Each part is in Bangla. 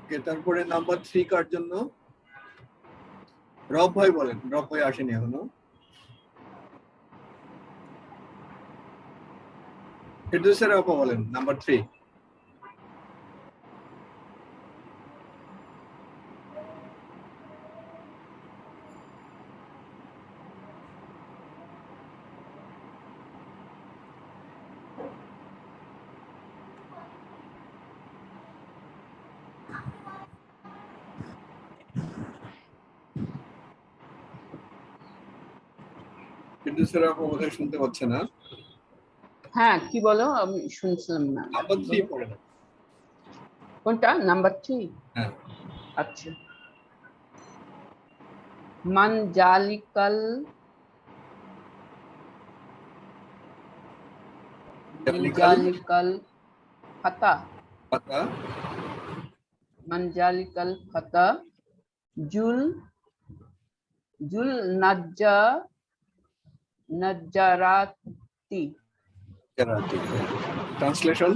ওকে, তারপরে নাম্বার 3 কার জন্য? রব ভাই বলেন, রব ভাই আসেনি এখনো। ফেরদৌসের আপা বলেন নাম্বার 3। ফেরদৌসের আপা বোধহয় শুনতে পাচ্ছে না। হ্যাঁ, কি বলো? আমি শুনছিলাম না। নাম্বার 3 পড়েন। কোনটা? নাম্বার 3? হ্যাঁ। আচ্ছা। মানজালিকাল ফাতা। ফাতা। মানজালিকাল ফাতা জুল নাজ্জারাতি। ট্রান্সলেশন?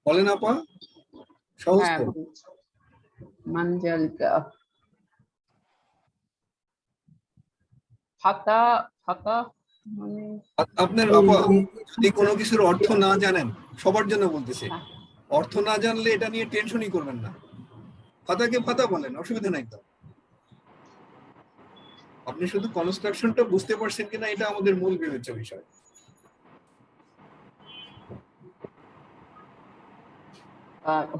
বলেন আপা, সহজ তো। মানজালিকা ফাতা। ফাতা মানে আপনার আপা যদি কোনো কিছুর অর্থ না জানেন, সবার জন্য বলতেছি, অর্থ না জানলে এটা নিয়ে টেনশনই করবেন না। ফাতাকে ফাতা বলেন, অসুবিধা নাই তো। আপনি শুধু কনস্ট্রাকশনটা বুঝতে পারছেন কিনা এটা আমাদের মূল বিবেচ্য বিষয়।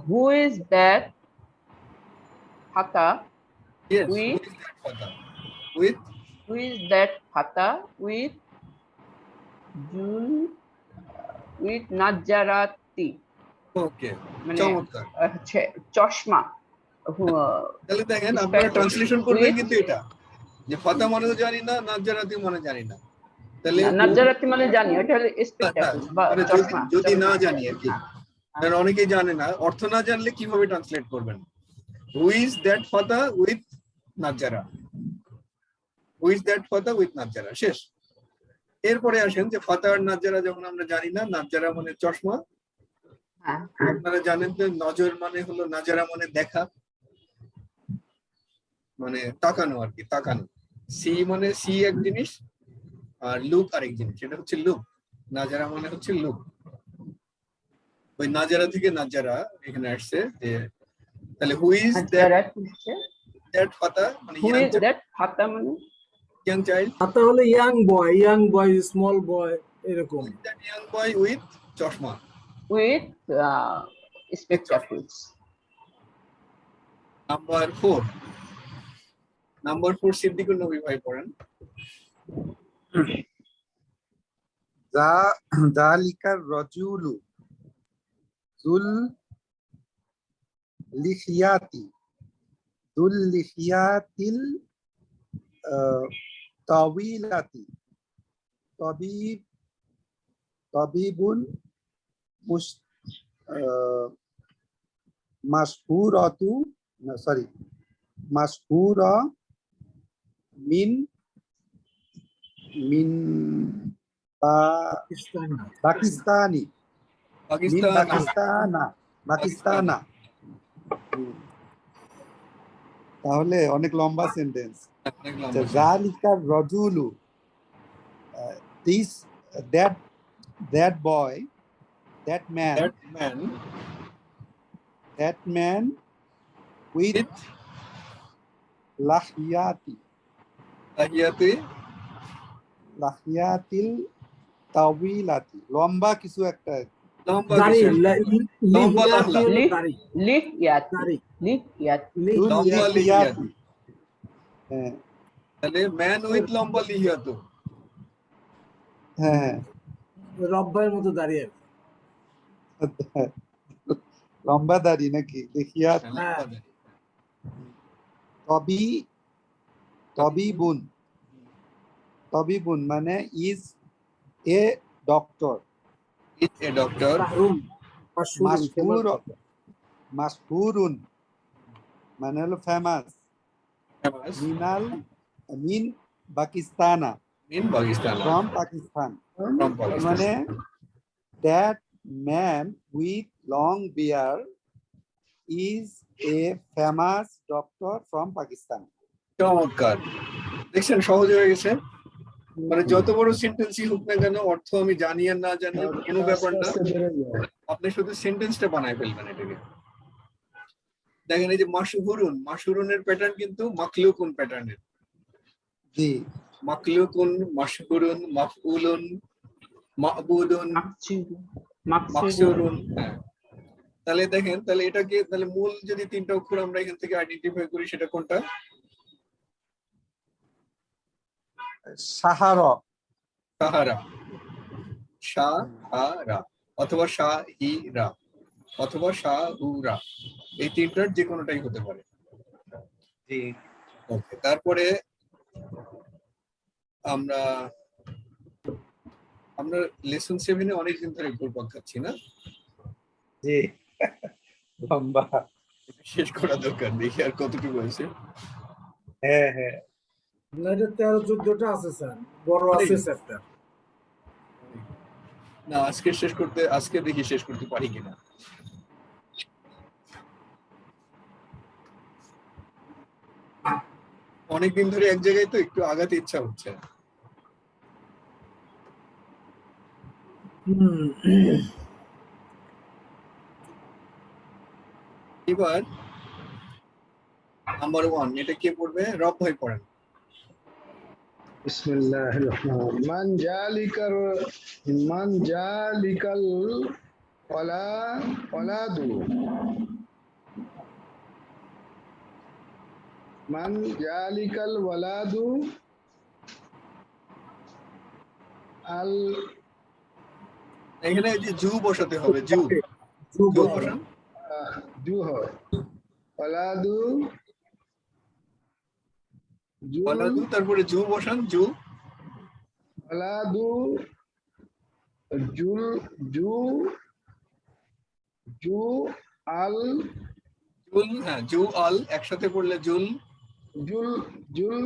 who is that fata Yes, with who is that fata? With who is that fata with নাজ্জারাতি? ওকে, মানে চমৎকার। চশমা। তাহলে দেখেন আপনারা ট্রান্সলেশন করবেন কিন্তু এটা যে ফাতা মানে তো জানি না, নাজ্জারাতি মানে জানি না। তাহলে নাজ্জারাতি মানে জানি, ওটা হলো স্পেক্টাকলস বা চশমা। যদি না জানি আর কি, কারণ অনেকেই জানে না, অর্থ না জানলে কিভাবে ট্রান্সলেট করবেন? হু ইজ দ্যাট ফাতা উইথ নাজ্জারা, হু ইজ দ্যাট ফাতা উইথ নাজ্জারা, শেষ। এরপরে আসেন যে ফাতা আর নাজ্জারা যখন আমরা জানি না, নাজ্জারা মানে চশমা। আপনারা জানেন যে নজর মানে হলো, নাজারা মানে দেখা, মানে তাকানো আর কি, তাকানো। সি মানে সি এক জিনিস, আর লুক আরেক জিনিস, সেটা হচ্ছে লুক। নাজারা মানে হচ্ছে লুক। ওই নাজারা থেকে নাজারা এখানে আসছে যে, তাহলে হু ইজ দ্যাট ফাতা মানে হু ইজ দ্যাট ফাতা মানে ইয়াং চাইল্ড। ফাতা হলো ইয়াং বয়, স্মল বয়, এরকম। দ্যাট ইয়াং বয় উইথ চশমা, উইথ স্পেক্টাকলস। নাম্বার 4 সিদ্দিকুর নবী ভাই পড়েন। যালিকার রাজুলু যুল লিহিয়াতিল তাওয়িলাতি তাবিবুন মাশহুরা মিন পাকিস্তানা। তাহলে অনেক লম্বা সেন্টেন্স। যালিকার রাজুলু, that boy, that man with লাহিয়াতিল তাওয়িলাতি, লম্বা কিছু একটা, তাহলে ম্যান উইথ লম্বা লিহিয়াতু। হ্যাঁ, রব্বাইয়ের মতো দাঁড়িয়ে, লম্বা দাড়ি নাকি লিহিয়াত। তবিবুন মানে ইজ এ ডক্টর। মাশহুরুন মানে হলো ফেমাস, famous মিন পাকিস্তানা, in Pakistan. From Pakistan. From Pakistan. মানে that man with long beard is a famous doctor from Pakistan. চমৎকার, দেখছেন সহজ হয়ে গেছে। মানে যত বড় সেন্টেন্সই হোক না কেন, অর্থ আমি জানি আর না জানি কোনো ব্যাপার না, আপনি শুধু সেন্টেন্সটা বানায় ফেলবেন এটাকে। দেখেন এই যে মাশহুরুন, মাশহুরুনের প্যাটার্ন কিন্তু মাখলুকুন প্যাটার্নের। জি, মাখলুকুন, মাশহুরুন, মাফউলুন, মাবুদুন, মাকসুরুন। হ্যাঁ, তাহলে দেখেন, তাহলে এটাকে, তাহলে মূল যদি তিনটা অক্ষর আমরা এখান থেকে আইডেন্টিফাই করি, সেটা কোনটা? সাহার, সাহারা, সাহারা, অথবা শাহিরা, অথবা শাহুরা, এই তিনটার যে কোনোটাই হতে পারে। জি, ওকে, তারপরে আমরা আমরা লেসন 7-এ অনেকদিন ধরে ঘুরপাক খাচ্ছি না, জি, লম্বা। শেষ করা দরকার, দেখি আর কতটুকু হয়েছে। হ্যাঁ হ্যাঁ, না, এটা 13-14টা আছে স্যার, বড় আছে চ্যাপ্টার। না, আজকে শেষ করতে, আজকে দেখি শেষ করতে পারি কিনা। অনেকদিন ধরে এক জায়গায় তো একটু আগাতে ইচ্ছা হচ্ছে। এবার নাম্বার 1, এটা কে পড়বে? রব ভাই পড়েন। বিসমিল্লাহির রহমানির মান জালিকাল ওয়ালাদু মান জালিকাল ওয়ালাদু আল এখানে এই যে জু বসাতে হবে, জু জু বসান। জু হয় ওয়ালাদু জু ওয়ালাদু, তারপরে জু বসান, জু ওয়ালাদু জুল জু জু আল জুল, হ্যাঁ জু আল একসাথে পড়লে জুল, জুল জুল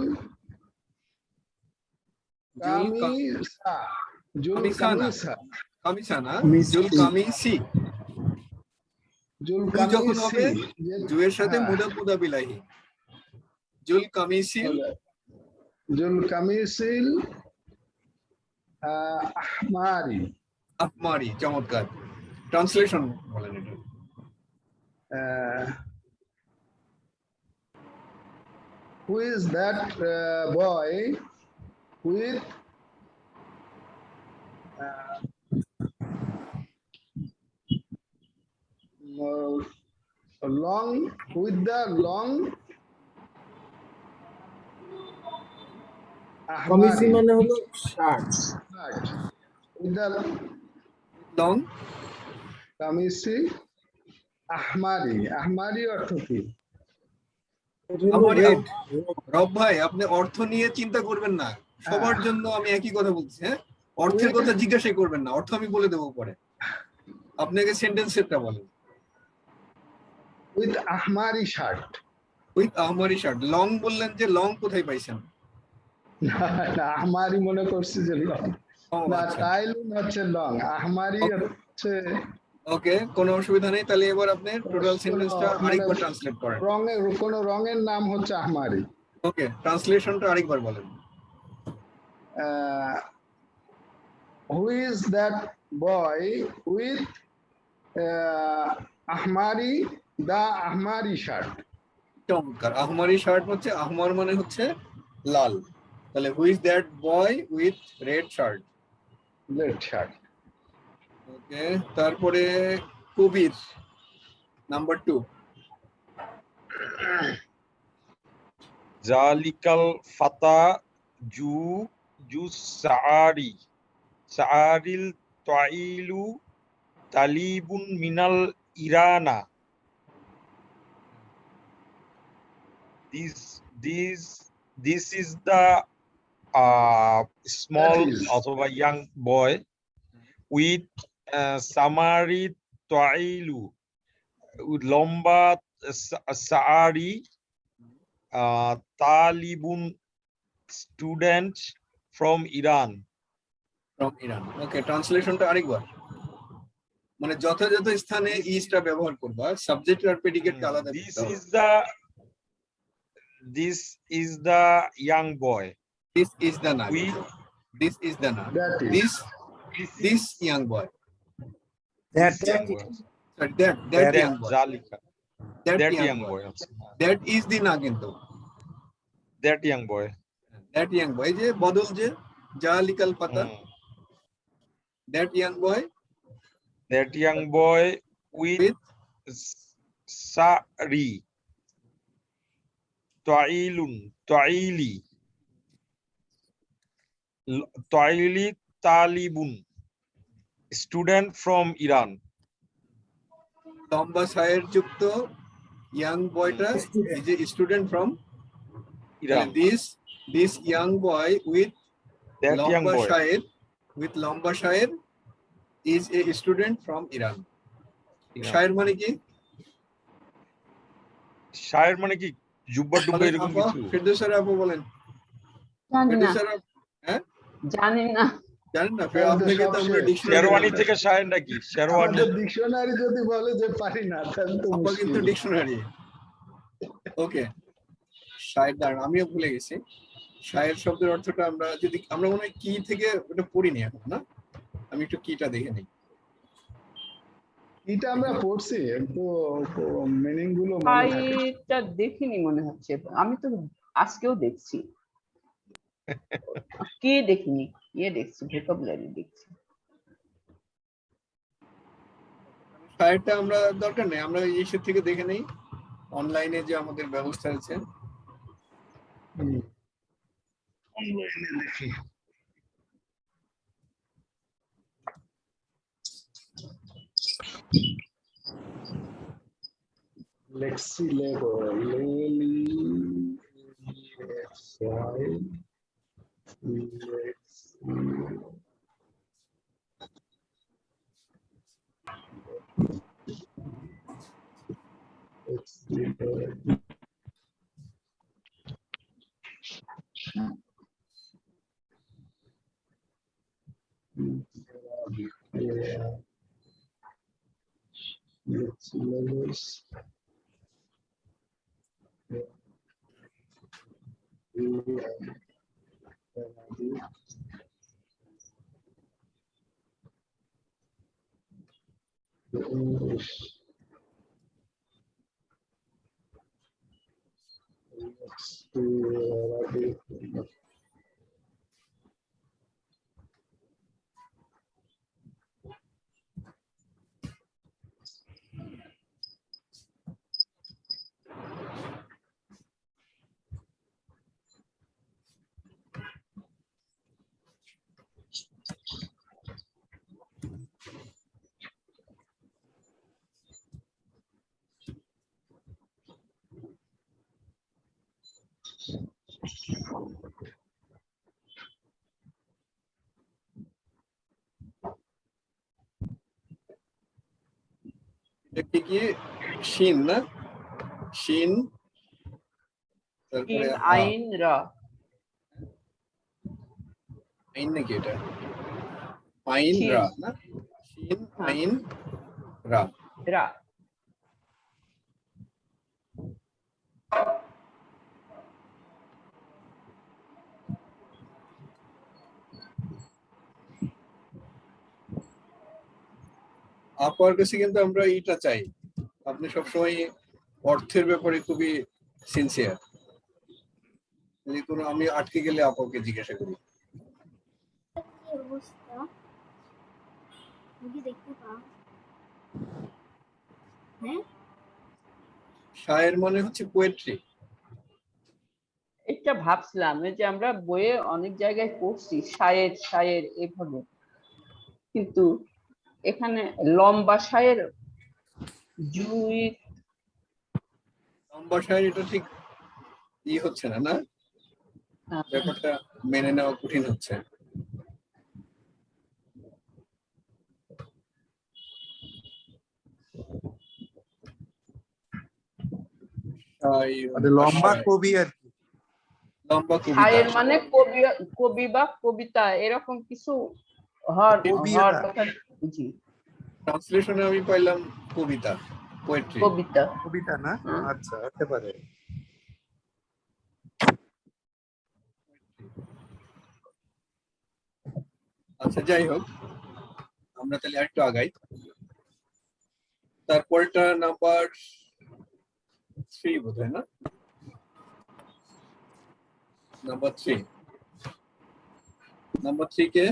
জুল কামিসা জুল কামিসানা। কামিসা কামিসানা, মিসি। জুল কামিসি। জুল জু যখন হবে কামিসি জুয়ের সাথে হ্যাঁ। মুদা বিলাহি, জুল কামিসিল জুল কামিসিল আহমারি আহমারি। চমৎকার, ট্রান্সলেশন বলেন এটা। who is that boy with long with the long কমিসি ahmari মানে হলো shirt. shirt. With the long kamisi ahmari ahmari অর্থ কি? এটা হলো আমারই রেড। রব ভাই, আপনি অর্থ নিয়ে চিন্তা করবেন না, সবার জন্য আমি একই কথা বলছি। হ্যাঁ, অর্থের কথা জিজ্ঞাসা করবেন না, অর্থ আমি বলে দেবো পরে। আপনাকে সেন্টেন্সেরটা বলেন। with ahmari shirt. উইথ আহমারি শার্ট, লং বললেন যে, লং কোথায় পাইছেন? না ahmari মনে করছি যে লং, ও না আচ্ছা, টাইলুন হচ্ছে লং, ahmari হচ্ছে ওকে, কোনো অসুবিধা নেই। তাহলে এবার আপনি টোটাল সেন্টেন্সটা মানে আরেকবার ট্রান্সলেট করেন। রঙের কোন রঙের নাম হচ্ছে ahmari. ওকে, ট্রান্সলেশনটা আরেকবার বলেন। Who is that boy with ahmari the ahmari shirt? চমৎকার, আহমারি শার্ট হচ্ছে, আহমার মানে হচ্ছে লাল, তাহলে who is that boy with red shirt. Red shirt. ওকে, তারপরে কবির, নাম্বার 2। জালিকাল ফাতা জু জু সাআরি সাআরিল তাইলু তালিবুন মিনাল ইরানা। This is the small That is. অথবা young boy with সামারি তাইলু, লম্বা Saari, Talibun student from Iran. From Iran. Okay, ট্রান্সলেশনটা আরেকবার, মানে যথাযথ স্থানে ইজটা ব্যবহার করবা, সাবজেক্ট আর প্রেডিকেটকে আলাদা This করতে হবে। is the young boy. This is the না, With দিস ইজ দ্য না, That is. This this this young boy, That young boy. Sorry that That young boy, Zalika. That That young young boy, boy. That is the না কিন্তু, That young boy. That young বয় যে বদল যে জালিকাল পাতা, Hmm. That young boy That young boy with with Sa'ri. Ta'ili. Ta'ili Talibun. Student from Iran. লম্বা সায়ের যুক্ত ইয়াং বয়টা এই যে student from Iran. This young boy with That young লম্বা boy. শায়ের is a student from Iran. শায়ের মানে কি? শায়ের মানে কি জুব্বা টুব্বা এরকম কিছু? ফেরদৌসের আপু বলেন, জানি না, ফেরদৌসের আপু, হ্যাঁ জানি না। জানেন না? হ্যাঁ, আপনাকে তো আমরা সব ডিকশনারি, শেরওয়ানি থেকে শায়ের নাকি? শেরওয়ানি। আমাদের ডিকশনারি যদি বলে যে পারি না তাহলে তো আপা কিন্তু মুশকিল। ডিকশনারি। ওকে, শায়ের দাঁড়ান, আমিও ভুলে গেছি। শায়ের শব্দের অর্থটা আমরা মনে হয় কি থেকে ওটা পড়িনি এখন, না? আমি একটু কিটা দেখে নিই। এটা আমরা পড়ছি তো মিনিং গুলো মনে থাকে। শায়েরটা দেখিনি মনে হচ্ছে, আমি তো আজকেও দেখছি। কি দেখিনি, দেখছি, ভোকাবুলারি দেখছি। শায়েরটা আমরা দরকার নেই, আমরা ইসের থেকে দেখে নেই, অনলাইনে যে আমাদের ব্যবস্থা আছে। অনলাইনে দেখি। লেক্সি লেগো লেলি এক্সাই এটা কি শিন না? শিন, তারপরে আইন রা, আইন নাকি এটা? আইন শিন। রা না? শিন আইন রা। রা। আপনার কাছে কিন্তু আমরা এটা চাই, আপনি সবসময় অর্থের ব্যাপারে খুবই সিনসিয়ার। যদি কোনো আমি আটকে গেলে আপনাকে জিজ্ঞাসা করি। কি অবস্থা? মুভি দেখতে পাও? হ্যাঁ, শায়ের মানে হচ্ছে পোয়েট্রি। এটা ভাবছিলাম এই যে আমরা বইয়ে অনেক জায়গায় পড়ছি শায়ের শায়ের এভাবে, কিন্তু এখানে লম্বা শায়ের জুই লম্বা শায়ের এটা ঠিক হচ্ছে না, না ব্যাপারটা মেনে নেওয়া কঠিন হচ্ছে। মানে লম্বা কবি আর কি। লম্বা কবিতা। শায়ের মানে কবি, কবি বা কবিতা এরকম কিছু হওয়ার কবিতা। কথা। জি, ট্রান্সলেশনে আমি পাইলাম কবিতা, পোয়েট্রি। কবিতা। কবিতা না? হুম। আচ্ছা, হতে পারে। আচ্ছা যাই হোক, আমরা তাহলে একটু আগাই। তারপরটা নাম্বার 3 বোধহয় না? নাম্বার 3 কে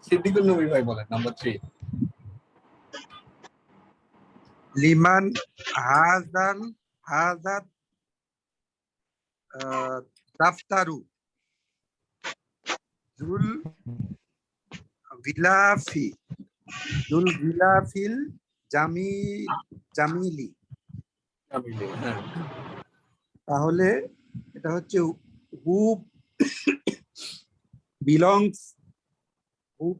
সিদ্দিকুল নবী ভাই বলেন। নাম্বার 3 লিমান হাজাত দাফতারু জুল বিলাফিল জামিলি। হ্যাঁ, তাহলে এটা হচ্ছে হু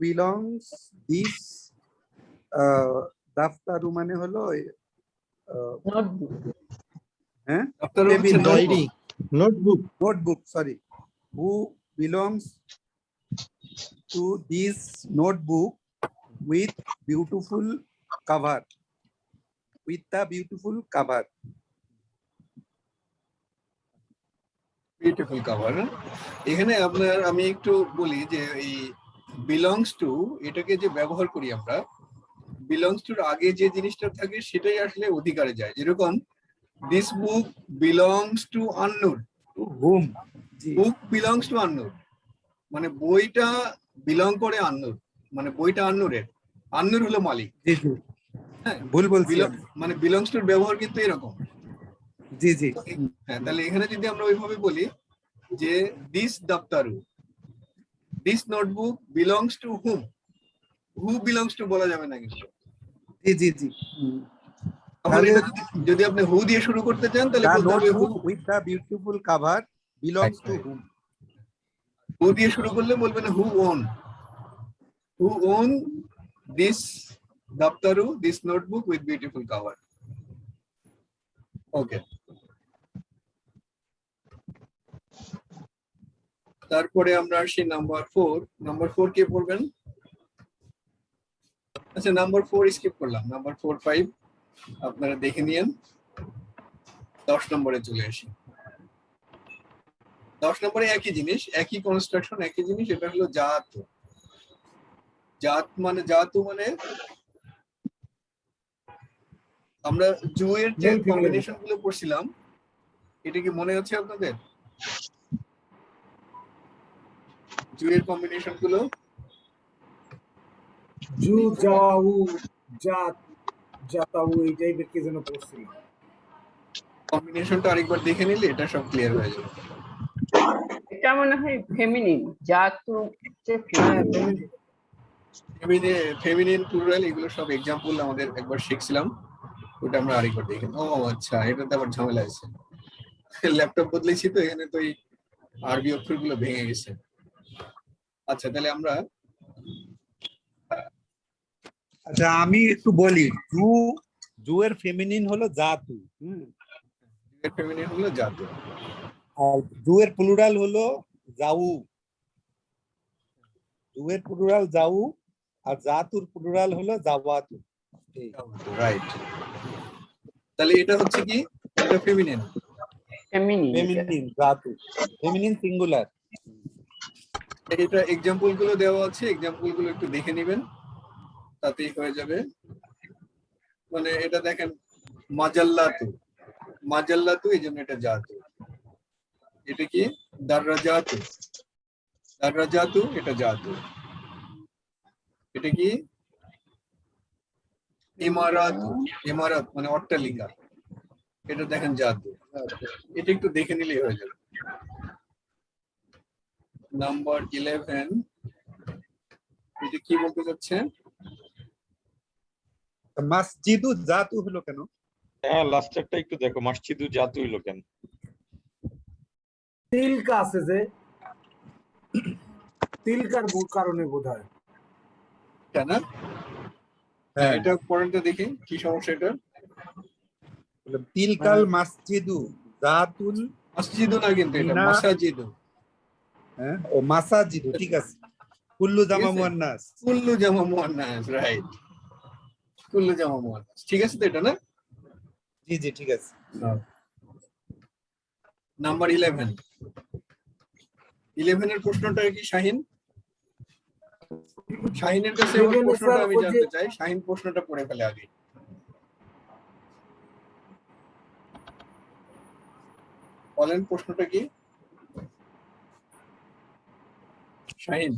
বিলংস দিস দাফতারু মানে হলো নোটবুক। হ্যাঁ আপনারা হচ্ছে table, diary, notebook, sorry. Who belongs to this notebook with beautiful cover, with the beautiful cover. Beautiful cover. এখানে আপনার আমি একটু বলি যে এই বিলংস টু এটাকে যে ব্যবহার করি আমরা, বিলংস টুর আগে যে জিনিসটা থাকে সেটাই আসলে অধিকারে যায়। যেরকম দিস বুক বিলংস টু আন্নুর, Whom? জি বুক বিলংস টু আন্নুর, মানে বইটা বিলং করে আন্নুর, মানে বইটা আন্নুরের, আন্নুর হলো মালিক। জি জি, হ্যাঁ, ভুল বলছি আমি। মানে বিলংস টুর ব্যবহার কিন্তু এরকম। জি জি, হ্যাঁ, তাহলে এখানে যদি আমরা ওইভাবে বলি যে দিস দাফতারু, this notebook belongs to whom, who belongs to বলা যাবে না কিন্তু। জি জি জি। তাহলে তাহলে এটা যদি আপনি হু দিয়ে শুরু করতে চান তাহলে the বলতে হবে হু, notebook with the beautiful cover belongs to whom? হু দিয়ে শুরু করলে বলবেন হু ওন দিস দাফতারু, this notebook with beautiful cover. Okay, তারপরে আমরা আসি নাম্বার 4। নাম্বার 4 কে পড়বেন? আচ্ছা, নাম্বার 4 স্কিপ করলাম। নাম্বার 4, 5 আপনারা দেখে নিয়েন। 10 নম্বরে চলে আসি। 10 নম্বরে একই জিনিস, একই কনস্ট্রাকশন, একই জিনিস। এটা হলো জাতু। জাতু মানে আমরা জুয়ের যে Male, female কম্বিনেশন গুলো পড়ছিলাম, এটা কি মনে আছে আপনাদের? জুয়ের কম্বিনেশন গুলো জু জাউ জাত জাতাউ এই টাইপের কি যেন পড়ছিলাম। কম্বিনেশনটা আরেকবার দেখে নিলে এটা সব ক্লিয়ার হয়ে যাবে। এটা মনে হয় ফেমিনিন, জাতু হচ্ছে হ্যাঁ ফেমিনিন। ফেমিনিন প্লুরাল এগুলো সব এক্সাম্পল আমাদের একবার শিখছিলাম, ওটা আমরা আরেকবার দেখি। ও আচ্ছা, এটাতে আবার ঝামেলা আছে। ল্যাপটপ বদলেছি তো এখানে তো এই আরবি অক্ষরগুলো ভেঙে গেছে। আচ্ছা, তাহলে আমরা আচ্ছা আমি একটু বলি, জুয়ের ফেমিনিন হলো জাতু, ফেমিনিন হলো জাতু, আর জুয়ের প্লুরাল হলো জাউ। জুয়ের প্লুরাল জাউ আর জাতুর প্লুরাল হলো জাওয়াতু। রাইট। তাহলে এটা হচ্ছে কি, এটা ফেমিনিন, ফেমিনিন। ফেমিনিন জাতু, ফেমিনিন সিঙ্গুলার। এটা এক্সাম্পল গুলো দেওয়া আছে, এক্সাম্পল গুলো একটু দেখে নেবেন, তাতেই হয়ে যাবে। মানে এটা দেখেন, মাজাল্লাতু এই জন্য এটা জাতু। এটা কি দাররাজাতু এটা জাতু। এটা কি ইমারাত মানে অট্টালিকা, এটা দেখেন জাতু। এটা একটু দেখে নিলেই হয়ে যাবে। নাম্বার 11, এটা কি বলতে চাচ্ছে? মসজিদু জাতু হলো কেন? হ্যাঁ, লাস্টেরটা একটু দেখো, মসজিদু জাতু হইলো কেন? তিলকা আছে যে, তিলকার কারণে বোধহয়। কেন? হ্যাঁ, এটা পয়েন্টটা দেখি কি সমস্যা এটা। তিলকাল মাসজিদু জাতুল, মসজিদও না কিন্তু এটা মিনা- মাসাজিদু। হ্যাঁ ও মাসাজিদু, ঠিক আছে। কুল্লু জামা আছে? মুয়ান্নাস। কুল্লু জামা মুয়ান্নাস, রাইট। কুল্লু জামা মুয়ান্নাস, ঠিক আছে তো এটা না? জি জি ঠিক আছে। নাম্বার 11। 11 এর প্রশ্নটা কি শাহিন? শাহিনের কাছে আমার 11 এ প্রশ্নটা স্যার আমি ওই যে- জানতে চাই। শাহিন প্রশ্নটা পড়ে ফেলে আগে। বলেন প্রশ্নটা কি শাহিন?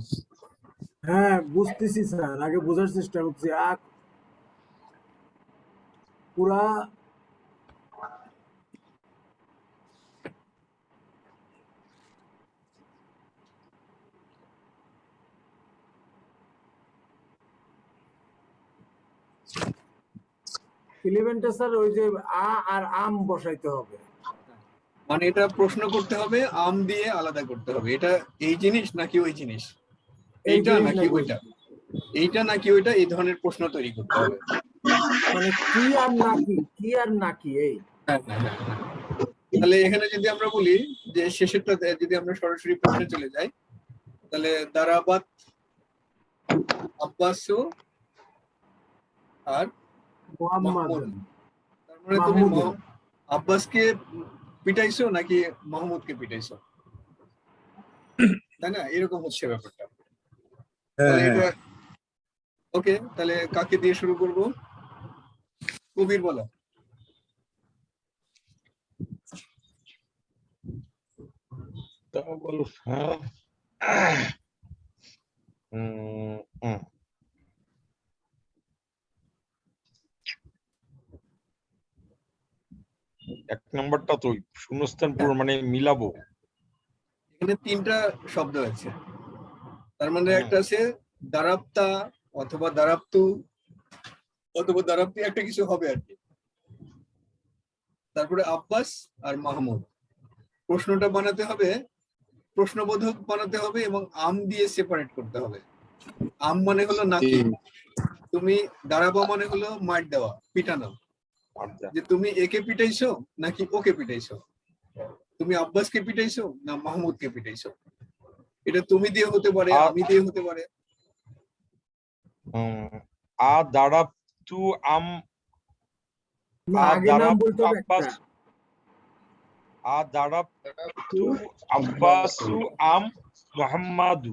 হ্যাঁ বুঝতেছি স্যার, আগে বোঝার চেষ্টা করছি। পুরা ইলেভেনটা স্যার ওই যে আর আম বসাইতে হবে। মানে এটা প্রশ্ন করতে হবে, আম দিয়ে আলাদা করতে হবে। এটা এই জিনিস নাকি ওই জিনিস, এই এইটা জিনিস নাকি নাকি ওই ওইটা, এইটা নাকি ওইটা, এই ধরনের প্রশ্ন তৈরি করতে হবে। মানে কি আর নাকি, কি আর নাকি এই। হ্যাঁ, হ্যাঁ, হ্যাঁ, হ্যাঁ। তাহলে এখানে যদি আমরা বলি যে শেষেরটাতে যদি আমরা সরাসরি প্রশ্নে চলে যাই, তাহলে দারাবাত আব্বাসু আর মোহাম্মদ মাহমুদ। তার মানে তুমি মাহমুদ। আব্বাসকে পিটাইছো নাকি মাহমুদকে পিটাইছো, তাই না? এরকম হচ্ছে ব্যাপারটা। হ্যাঁ তাহলে হ্যাঁ এটা ওকে, তাহলে কাকে দিয়ে শুরু করব? কবির বলো। তাও বল। হ্যাঁ। হুম। এক নম্বরটা তো শূন্যস্থান পূরণ মানে মিলাবো। এখানে 3টা শব্দ আছে, তার মধ্যে একটা আছে দারাপ্তা অথবা দারাপ্তু অথবা দারাপ্তি, একটা কিছু হবে আর কি। তারপরে আব্বাস আর মাহমুদ। প্রশ্নটা বানাতে হবে, প্রশ্নবোধক বানাতে হবে এবং আম দিয়ে সেপারেট করতে হবে। আম মানে হলো নাকি, তুমি দাঁড়াবো মানে হলো মার দেওয়া, পিটানো, যে তুমি একে পিটাইছো নাকি ওকে পিটাইছো, তুমি আব্বাসকে পিটাইছো না মাহমুদকে পিটাইছো। এটা তুমি দিয়ে হতে পারে, আমি দিয়ে হতে পারে। আ দারাবতু আম, না, আগে নাম বলতে হবে একটা। আ দারাবতু আব্বাসু আম মুহাম্মাদু,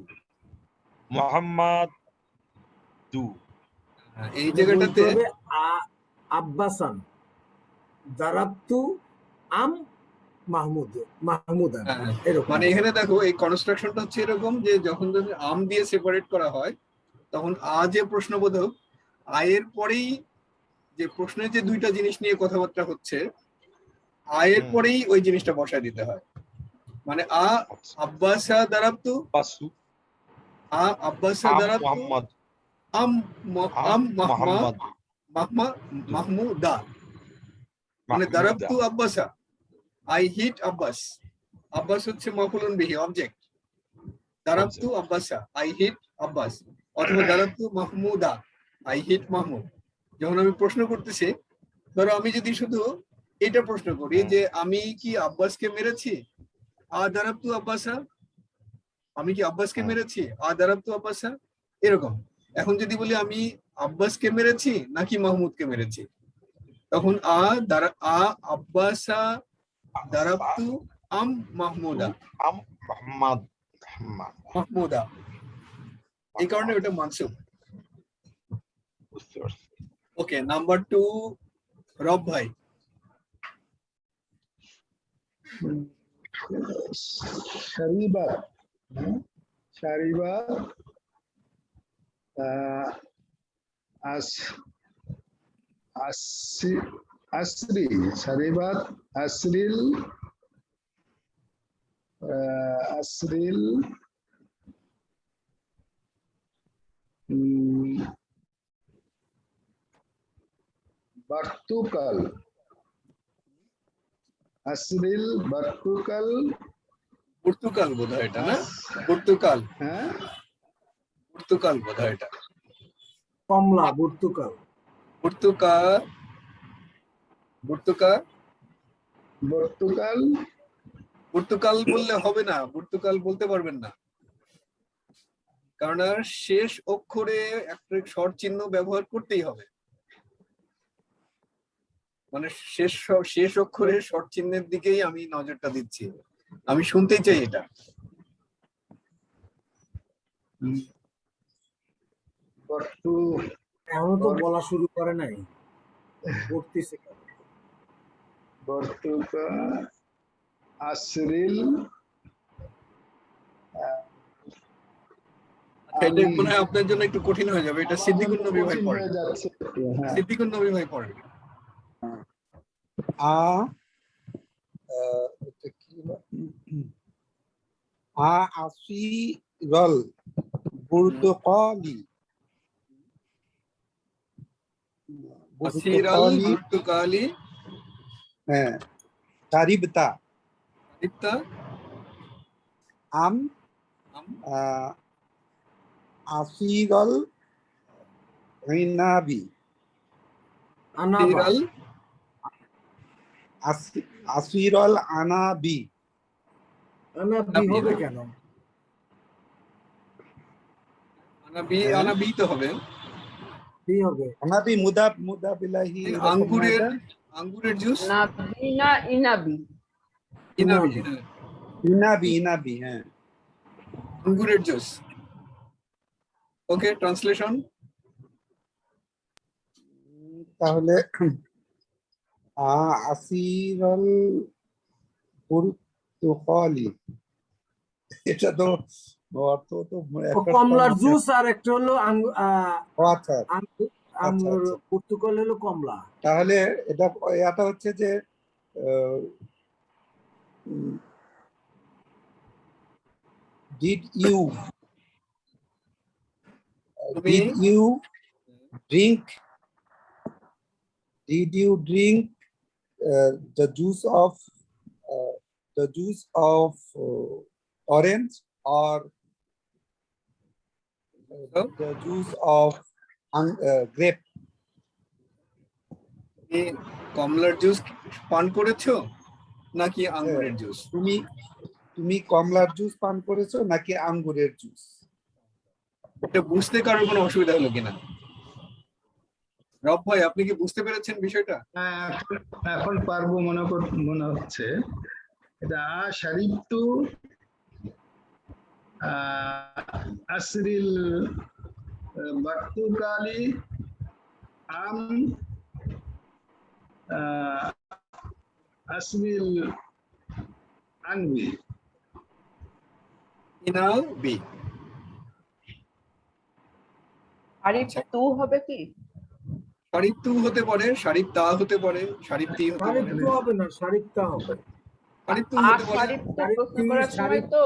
মুহাম্মাদু। এই বলতে জায়গাটাতে হবে আব্বাসান দারাবতু আম মাহমুদান, এরকম। মানে এখানে দেখো এই কনস্ট্রাকশনটা হচ্ছে এরকম যে যখন যদি আম দিয়ে সেপারেট করা হয়, তখন আ যে প্রশ্নবোধক, আয়ের পরেই যে প্রশ্নের যে 2টা জিনিস নিয়ে কথাবার্তা হচ্ছে, আয়ের পরেই ওই জিনিসটা বসায় দিতে হয়। মানে আব্বাসা দারাবতু, বাসু আব্বাসা আম দারাবতু মুহাম্মাদ, আম আম মাহমা মুহাম্মাদ, মাহমুদা। মানে দারাবতু আব্বাসা, আই হিট আব্বাস। আব্বাস হচ্ছে মাফুলুন বিহি, অবজেক্ট। দারাবতু আব্বাসা, আই হিট আব্বাস। অথবা দারাবতু মাহমুদা, আই হিট মাহমুদ। যখন আমি প্রশ্ন করতেছি, ধরো আমি যদি শুধু এটা প্রশ্ন করি যে আমি কি আব্বাসকে মেরেছি, দারাবতু আব্বাসা, আমি কি আব্বাসকে মেরেছি, দারাবতু আব্বাসা, এরকম। এখন যদি বলি আমি আব্বাসকে মেরেছি নাকি মাহমুদকে মেরেছি, তখন আব্বাসা দারাবতু আম মাহমুদা, আম মাহমুদা। এই কারণে ওটা মানসুব। বুঝতে পারছি। ওকে, নাম্বার 2 রব ভাই। শারিবা, শারিবা আসরি, শারিবাত আসরিল, আসরিল বার্তুকাল, আসরিল বার্তুকাল, পর্তুগাল বোধহয় এটা, না? পর্তুগাল, হ্যাঁ পর্তুগাল বোধহয় এটা। কমলা Portugal. Portugal Portugal Portugal Portugal বললে হবে না, পর্তুগাল বলতে পারবেন না, কারণ আর শেষ অক্ষরে একটা শর্ট চিহ্ন ব্যবহার করতেই হবে। মানে শেষ অক্ষরে শর্ট চিহ্নের দিকেই আমি নজরটা দিচ্ছি, আমি শুনতেই চাই এটা। পর্তু এখনো তো বলা শুরু করে নাই, পড়তেছে। পর্তুগাল আসরিল এটা মনে হয় আপনার জন্য একটু কঠিন হয়ে যাবে, এটা সিদ্দিকুর নবী ভাই কঠিন পড়ে, হয়ে যাচ্ছে একটু, হ্যাঁ। সিদ্দিকুর নবী ভাই পড়ে। এটা কি হলো? আসিরল পর্তুগালি আসিরাল পর্তুগালি হ্যাঁ কারিবতা ইত্তা আম আসিরল ইনাবি আনাবা, আসিরাল আসিরল আনাবি আনাবি হবে কেন? আনাবি তো হবে। কি হবে? আনাবি মুদাবিলাহি আঙ্গুরের জুস, নাবিনা ইনাবি। ইনাবি, ইনাবি হ্যাঁ আঙ্গুরের জুস। ওকে, ট্রান্সলেশন। তাহলে আসিরল পর্তুগালি, এটা তো অর্থ তো কমলার জুস, আর একটা হলো আচ্ছা আঙ্গুর, পর্তুগাল হলো কমলা। তাহলে এটা হচ্ছে যে did you drink the juice of orange or the juice of grape? তুমি কমলার জুস পান করেছো নাকি আঙ্গুরের জুস? তুমি কমলার জুস পান করেছো নাকি আঙ্গুরের জুস? এটা বুঝতে কারোর কোনো অসুবিধা হলো কিনা? রব ভাই, আপনি কি বুঝতে পেরেছেন বিষয়টা? হ্যাঁ, এখন পারবো মনে হচ্ছে। এটা শারিবতু আসরিল পর্তুগালি আম আসরিল আনবি। ইনাবি। আরিফ তু হবে কি? শারিফ তু হতে পারে, শারিফ তা হতে পারে, শারিফ তি হতে পারে, শারিফ তো হবে না, শারিফটা হবে। শারিফ তু হতে পারে। শারিফ তু প্রশ্ন করার সময় তো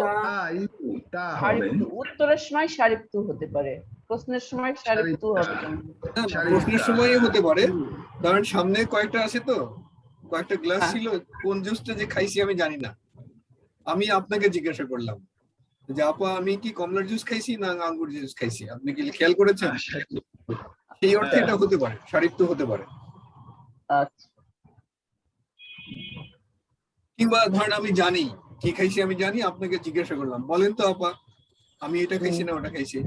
তা শারিফ হবে। তু, উত্তরের সময় শারিফ তু হতে পারে, প্রশ্নের সময় শারিফ তু হবে কেন? না, শারিফ প্রশ্নের তা। সময় হতে পারে, কারণ সামনে কয়েকটা আছে তো, কয়েকটা গ্লাস হ্যাঁ। ছিল, কোন জুসটা যে খাইছি আমি জানি না, আমি আপনাকে জিজ্ঞাসা করলাম যে আপা আমি কি কমলার জুস খাইছি না আঙ্গুর জুস খাইছি, আপনি কি খেয়াল করেছেন? সেই অর্থে এটা হতে পারে, শারিফ তু হতে পারে। আচ্ছা, কিংবা ধরেন আমি জানি কি খাইছি, আমি জানি, আপনাকে জিজ্ঞাসা করলাম বলেন তো আপা আমি এটা খাইছি না ওটা খাইছি।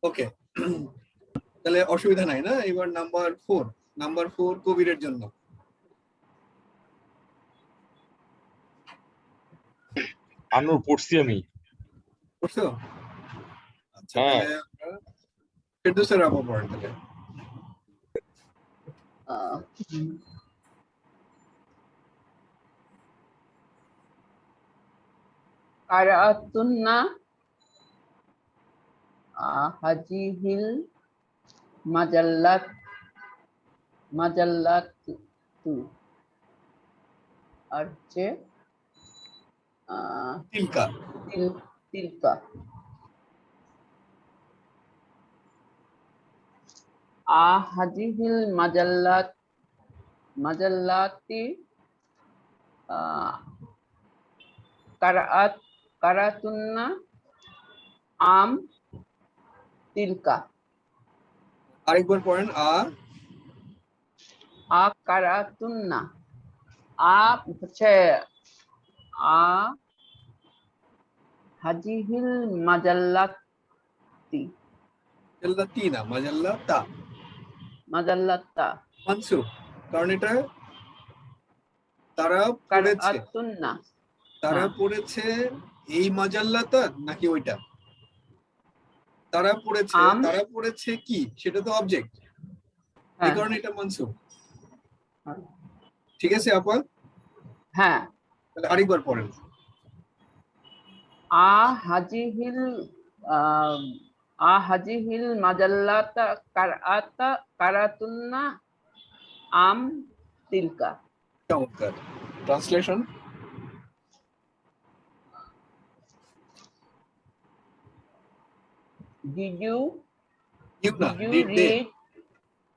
ওকে, তাহলে অসুবিধা নাই না? এবার নাম্বার 4 কবিরের জন্য। আনুর পড়ছি আমি। বুঝছো? আচ্ছা, হ্যাঁ। তাহলে আমরা ফেরদৌসের আপা পড়েন তাহলে। কারাতুন্না হাজিহিল মাজাল্লাত তু, আর হচ্ছে তিলকা। তিলকা। হাজিহিল মাজাল্লাতি কারাতুন্না আম তিলকা। আরেকবার পড়েন। আকারাতুন্না, আ হচ্ছে আ হাজিহিল মাজাল্লাতি, মাজাল্লাতি না, মাজাল্লাতা মাজাল্লাতা, মানসুব, কারণ এটা তারা পড়েছে, কারাতুন্না, তারা হ্যাঁ। পড়েছে এই মাজাল্লাতা নাকি ওইটা? তারা পড়েছে, আম। তারা পড়েছে কি, সেটা তো অবজেক্ট, এই হ্যাঁ কারণে এটা মানসুব। ঠিক আছে আপা, হ্যাঁ। তাহলে আরেকবার পড়েন। আ হাজিহিল আম, আ হাজিহিল মাজাল্লাতা কারাতুন্না আম তিলকা। চমৎকার। ট্রান্সলেশন? Did you ইউ না, did you did they, read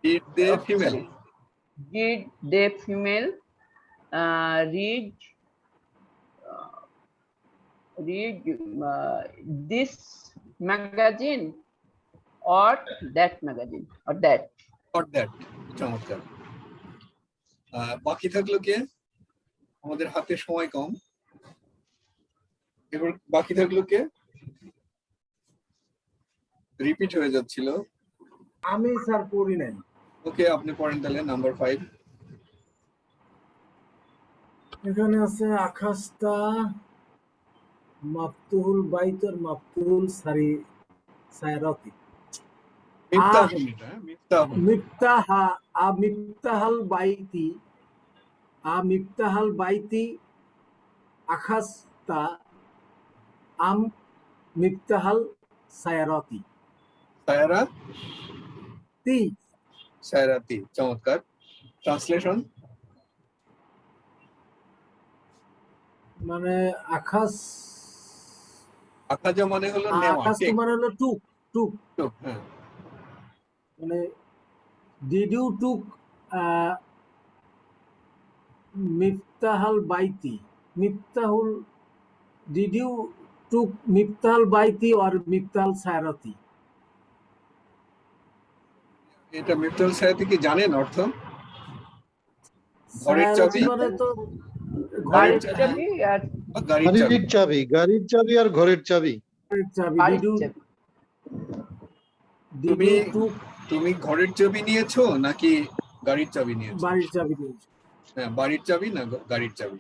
did they Oh, female. sorry. Did the female read this magazine or that magazine or that? Not that. চমৎকার। বাকি থাকলো কে? আমাদের হাতে সময় কম, এবার বাকি থাকলো কে? রিপিট হয়ে যাচ্ছিল। আমি স্যার পড়ি নাই। ওকে, আপনি পড়েন তাহলে নাম্বার 5। এখানে আছে আখাস্তা মাফতুহুল বাইত আর মাফতুহুল সায়রাতি। মিফতাহুন, এটা মিফতাহুন। মিফতাহা মিফতাহাল বাইতি মিফতাহাল বাইতি আখাস্তা আম মিফতাহাল সায়রাতি। সায়রা তি সায়রাতি, চমৎকার। ট্রান্সলেশন? মানে আখাস, আখাজা মানে হলো নেওয়া, আখাস টেক। মানে হলো টুক টুক, হ্যাঁ, মানে ডিড ইউ টুক মিফতাহাল বাইতি, মিফতাহুল, ডিড ইউ টুক মিফতাহাল বাইতি আর মিফতাহাল সায়রাতি। এটা মিফতাহুল সায়রাতি কি জানেন অর্থ? ঘরের চাবি, মানে তো গাড়ির ঘরের চাবি আর গাড়ির চাবি। গাড়ির চাবি, গাড়ির চাবি আর ঘরের চাবি। চাবি। বাড়ির ডিড ইউ চাবি। ডিড ইউ টুক, তুমি ঘরের চাবি নিয়েছো নাকি গাড়ির চাবি নিয়েছো? বাড়ির চাবি দিয়েছে। হ্যাঁ, বাড়ির চাবি না গাড়ির চাবি।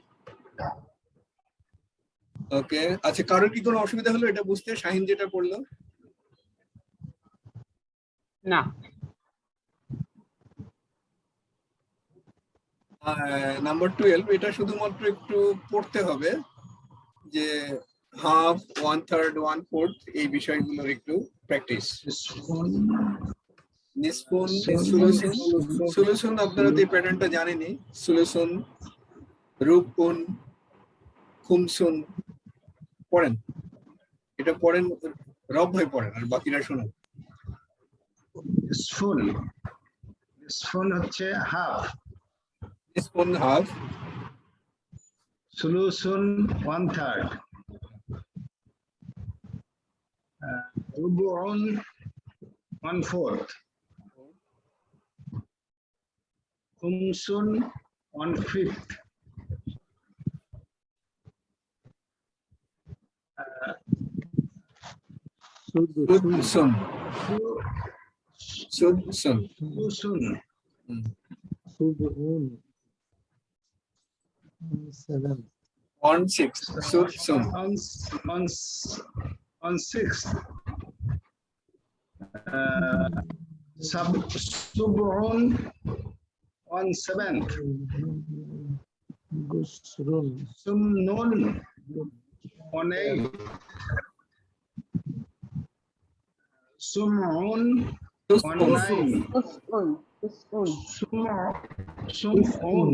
ওকে, আচ্ছা, কারোর কি কোনো অসুবিধা হলো এটা বুঝতে? শাহিন যেটা পড়লো? না। নাম্বার 12, এটা শুধুমাত্র একটু পড়তে হবে যে হাফ, 1/3, 1/4 এই বিষয়গুলোর একটু প্র্যাকটিস। নিসফুন, সুলুসুন। সুলুসুন আপনারা তো এই প্যাটার্নটা জানেনই। সুলুসুন, রুবুন, খুমসুন। পড়েন, এটা পড়েন, রব হয়ে পড়েন, আর বাকিরা শুনুন। নিসফুন হচ্ছে হাফ, নিসফুন হাফ, সুলুসুন 1/3, রুবুউন 1/4, খুমসুন 1/5, সুদসুন, সুদসুন, সুলুসুন 1/6, সুদসুন, 1/6, সুবউন 1/7, সুমনুন 1/8, সুমউন 1/9, সুমউন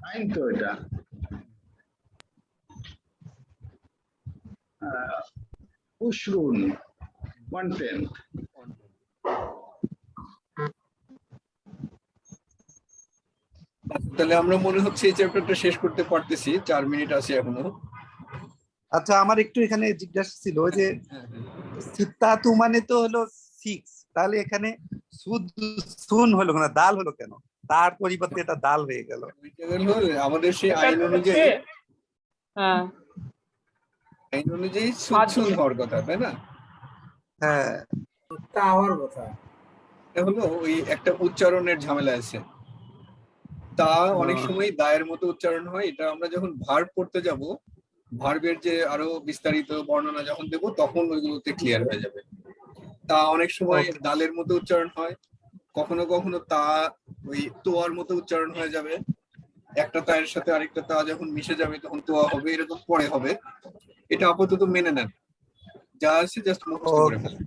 9 তো এটা, উশরুন 1/10। তাহলে আমরা মনে হচ্ছে এই চ্যাপ্টারটা শেষ করতে পারতেছি, 4 মিনিট আছে এখনো। আচ্ছা, আমার একটু এখানে জিজ্ঞাসা ছিল যে সিত্তাতু মানে তো হলো 6, তাহলে এখানে সুন হলো না, দাল হলো কেন? তার পরিবর্তে এটা দাল হয়ে গেল। ওইটা হলো আমাদের সেই এটা আইন তো অনুযায়ী, হচ্ছে, হ্যাঁ আইন অনুযায়ী সুচ্ছল হওয়ার কথা, তাই না? হ্যাঁ, তা হওয়ার কথা। এটা হলো ওই একটা উচ্চারণের ঝামেলা আছে। তা অনেক সময় দায়ের মতো উচ্চারণ হয়। এটা আমরা যখন ভার্ব পড়তে যাব, ভার্বের যে আরো বিস্তারিত বর্ণনা যখন দেব, তখন ওইগুলোতে ক্লিয়ার হয়ে যাবে। তা অনেক সময় Okay. দালের মতো উচ্চারণ হয়, কখনো কখনো তা ওই তোয়ার মতো উচ্চারণ হয়ে যাবে। একটা তায়ের সাথে আরেকটা তা যখন মিশে যাবে তখন তোয়া হবে, এরকম পরে হবে। এটা আপাতত মেনে নেন, যা আছে জাস্ট মুখস্থ করে ফেলেন।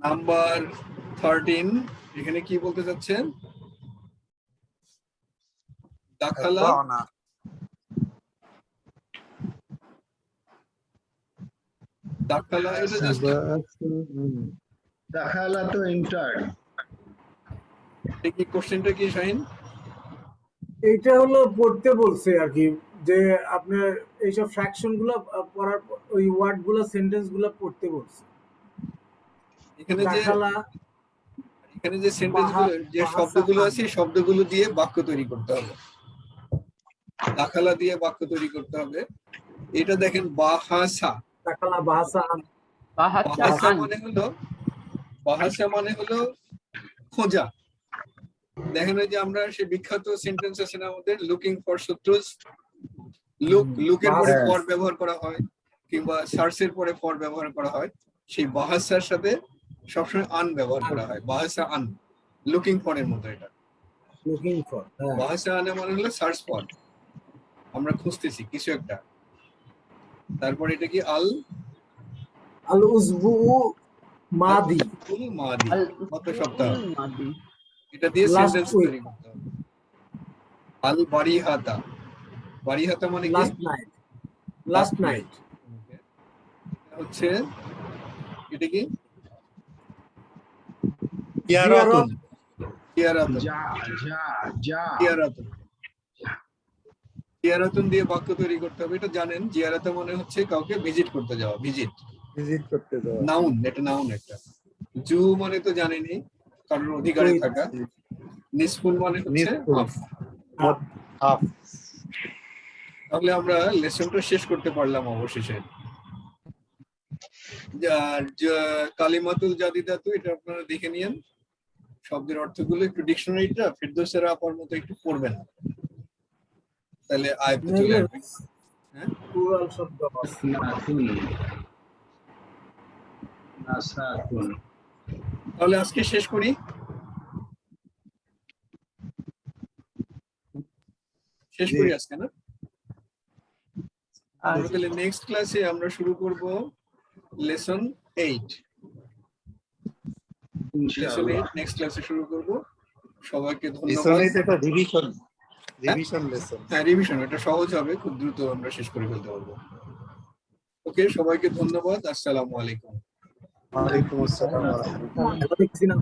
নাম্বার 13, এখানে কি বলতে চাচ্ছেন? দাখালা, না দাখালা এটা জাস্ট দাখালা তো এন্টার। কি কোশ্চেনটা কি শাহিন? এইটা হলো পড়তে বলছে আর কি, যে আপনার এইসব ফ্র্যাকশন গুলো পড়ার ওই ওয়ার্ড গুলো সেন্টেন্স গুলো পড়তে বলছে। এখানে যে দাখালা সেন্টেন্স গুলো, যে শব্দগুলো আছে এই শব্দগুলো দিয়ে বাক্য তৈরি করতে হবে। দাখালা দিয়ে বাক্য তৈরি করতে হবে। এটা দেখেন বাহাসা, দাখালা বাহাসা বাহাসা মানে হলো খোঁজা। দেখেন ওই যে আমরা সেই বিখ্যাত সেন্টেন্স আছে না আমাদের, লুকিং ফর শত্রুস, লুকের পরে Yes. ফর ব্যবহার করা হয়, কিংবা সার্চের পরে ফর ব্যবহার করা হয়। সেই বাহাসার সাথে সবসময় আন ব্যবহার করা হয়। বাহাসা আন, লুকিং ফর এর মতো এটা। লুকিং ফর, বাহাসা আনে মানে হলো সার্চ ফর, আমরা খুঁজতেছি কিছু একটা। তারপর এটা কি আল আল উজবু মাদি, মাদি, গত সপ্তাহ। মাদি। এটা দিয়ে Last সেন্টেন্স week. তৈরি করতে হবে। আল বারিহাতা, বারিহাতা মানে কি? লাস্ট নাইট হচ্ছে এটা কি? ইয়ারাতুন, কিয়ারাতুন, যা যা যা কিয়ারাতুন, কিয়ারাতুন দিয়ে বাক্য তৈরি করতে হবে। এটা জানেন, জিয়ারাতা মানে হচ্ছে কাউকে ভিজিট করতে যাওয়া, ভিজিট। ভিজিট করতে যাওয়া। নাউন, এটা নাউন একটা। জু মানে তো জানেনই, কারোর অধিকারে থাকা। নিসফুল মানে হচ্ছে নিসফুল। হাফ। হাফ। তাহলে আমরা লেসনটা শেষ করতে পারলাম অবশেষে। কালিমাতুল জাদিদাতু, এটা আপনারা দেখে নিয়েন শব্দের অর্থগুলো, একটু ডিকশনারিটা ফিরদৌসের আপার মতো একটু পড়বেন, তাহলে আয়ত্তে চলে আসবে। হ্যাঁ, প্লুরাল শব্দ নাতুন নাসাতুন। তাহলে আজকে শেষ করি। আজকে না, তাহলে নেক্সট ক্লাসে আমরা শুরু করব লেসন 8। লেসন 8 নেক্সট ক্লাসে শুরু করব। সবাইকে ধন্যবাদ। এটা রিভিশন লেসন। হ্যাঁ, রিভিশন, এটা সহজ হবে, খুব দ্রুত আমরা শেষ করে ফেলতে পারবো। ওকে, সবাইকে ধন্যবাদ। আসসালামু আলাইকুম। ওয়ালাইকুম আসসালাম। দেখছি না।